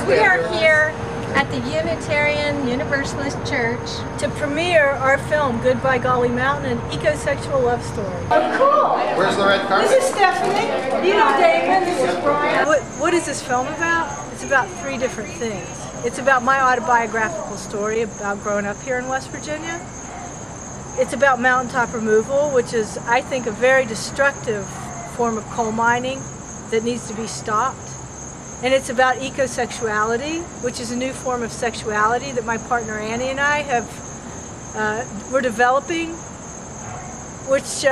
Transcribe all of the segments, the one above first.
We are here at the Unitarian Universalist Church to premiere our film, Goodbye Gauley Mountain, an ecosexual love story. Oh, cool! Where's the red carpet? This is Stephanie. You know Damon. This is Brian. What is this film about? It's about three different things. It's about my autobiographical story about growing up here in West Virginia. It's about mountaintop removal, which is, I think, a very destructive form of coal mining that needs to be stopped. And it's about ecosexuality, which is a new form of sexuality that my partner Annie and I we're developing, which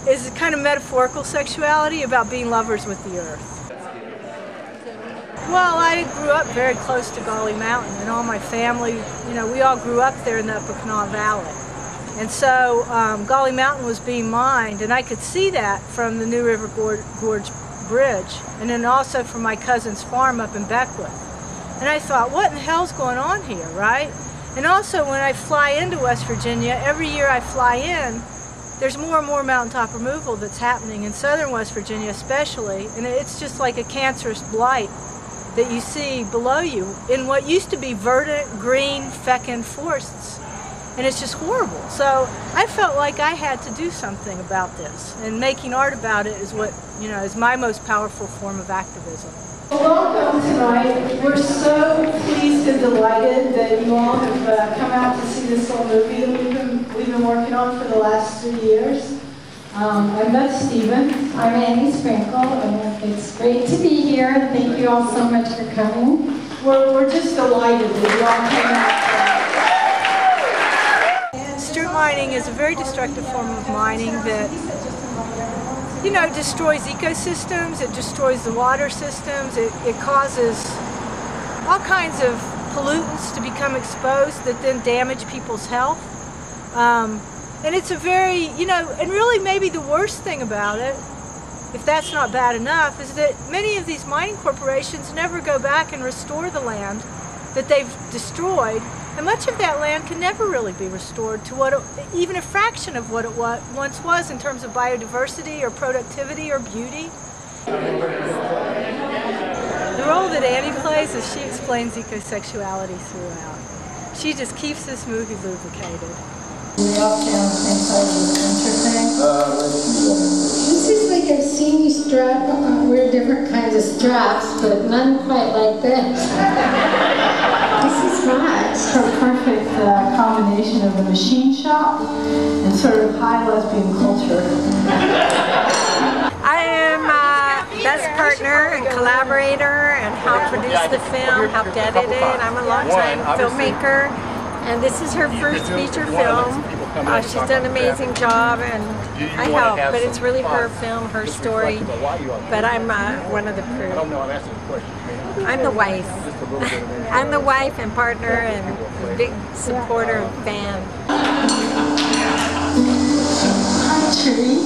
is a kind of metaphorical sexuality about being lovers with the earth. Well, I grew up very close to Gauley Mountain, and all my family, we all grew up there in the Upper Kanawha Valley. And so Gauley Mountain was being mined, and I could see that from the New River Gorge Bridge, and then also from my cousin's farm up in Beckwith. And I thought, what in the hell's going on here, right? And also when I fly into West Virginia, every year I fly in, there's more and more mountaintop removal that's happening in southern West Virginia especially, and it's just like a cancerous blight that you see below you in what used to be verdant, green, fecund forests. And it's just horrible. So I felt like I had to do something about this, and making art about it is what, is my most powerful form of activism. Welcome tonight. We're so pleased and delighted that you all have come out to see this little movie that we've been working on for the last 3 years. I'm Beth Stephens. I'm Annie Sprinkle, and it's great to be here. Thank you all so much for coming. We're just delighted that you all came out. Strip mining is a very destructive form of mining that, destroys ecosystems, it destroys the water systems, it causes all kinds of pollutants to become exposed that then damage people's health. And it's a very, and really maybe the worst thing about it, if that's not bad enough, is that many of these mining corporations never go back and restore the land that they've destroyed. And much of that land can never really be restored to even a fraction of what it once was in terms of biodiversity or productivity or beauty. The role that Annie plays is she explains ecosexuality throughout. She just keeps this movie lubricated. We all stay on the same side of the center thing. This is like a seamy strap. We're different kinds of straps, but none quite like this. This is right. It's a perfect combination of the machine shop and sort of high lesbian culture. I am Beth's partner and collaborator and helped produce the film, helped edit it. I'm a longtime filmmaker, and this is her first feature film. She's done an amazing job, and I help, but it's really her film, her story. But I'm one of the crew. I'm the wife. I'm the wife and partner and a big supporter and fan. Hi, Tree.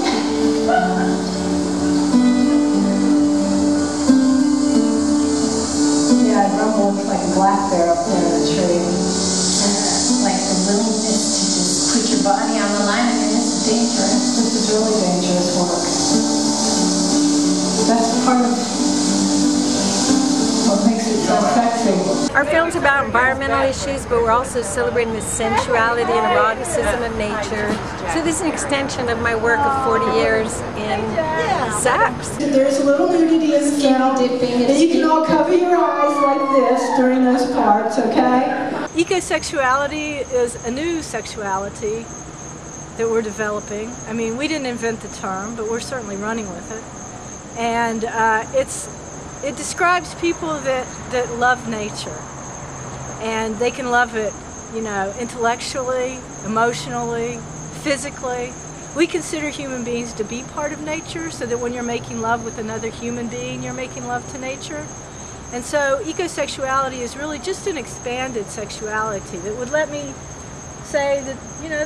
Yeah, it rumbles like a black bear up there in the tree. Like the willingness to just put your body on the line. I mean, this is dangerous. This is really dangerous work. That's part of what makes it so sexy. Our film's about environmental issues, but we're also celebrating the sensuality and eroticism of nature. So this is an extension of my work of 40 years in sex. There's a little nudity in the film, and you can all cover your eyes like this during those parts, okay? Ecosexuality is a new sexuality that we're developing. I mean, we didn't invent the term, but we're certainly running with it. And it describes people that love nature. And they can love it, intellectually, emotionally, physically. We consider human beings to be part of nature, so that when you're making love with another human being, you're making love to nature. And so ecosexuality is really just an expanded sexuality that would let me say that,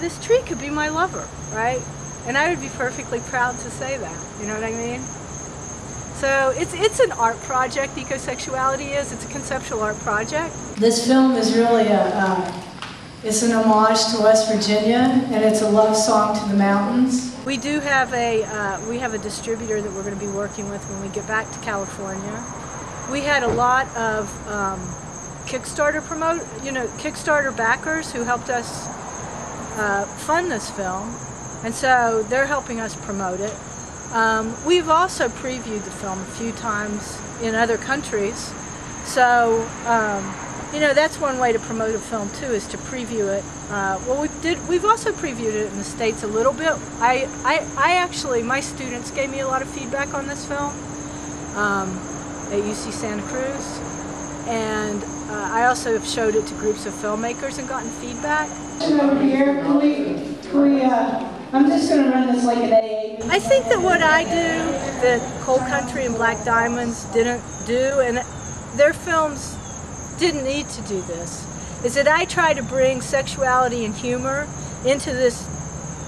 this tree could be my lover, right? And I would be perfectly proud to say that, you know what I mean? So it's an art project, ecosexuality is. It's a conceptual art project. This film is really it's an homage to West Virginia, and it's a love song to the mountains. We do have a distributor that we're going to be working with when we get back to California. we had a lot of Kickstarter Kickstarter backers who helped us fund this film, and so they're helping us promote it. We've also previewed the film a few times in other countries, so that's one way to promote a film too, is to preview it. We've also previewed it in the States a little bit. I actually, my students gave me a lot of feedback on this film at UC Santa Cruz, and I also have showed it to groups of filmmakers and gotten feedback. Over here, I'm just going to run this like an AA. I think that what I do that Coal Country and Black Diamonds didn't do, and their films didn't need to do this, is that I try to bring sexuality and humor into this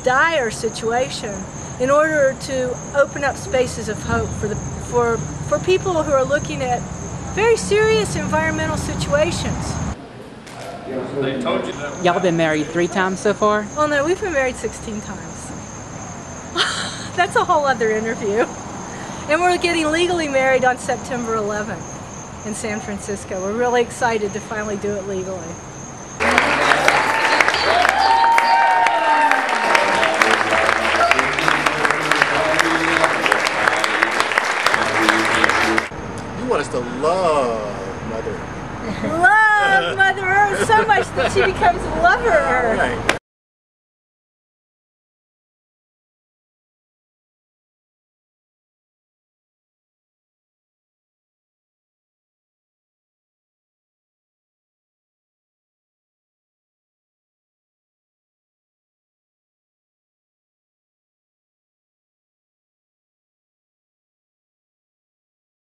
dire situation in order to open up spaces of hope for people who are looking at very serious environmental situations. They told you that. Y'all been married 3 times so far? Well, no, we've been married 16 times. That's a whole other interview. And we're getting legally married on September 11th in San Francisco. We're really excited to finally do it legally. You want us to love Mother. Love Mother Earth so much that she becomes Lover Earth. Right.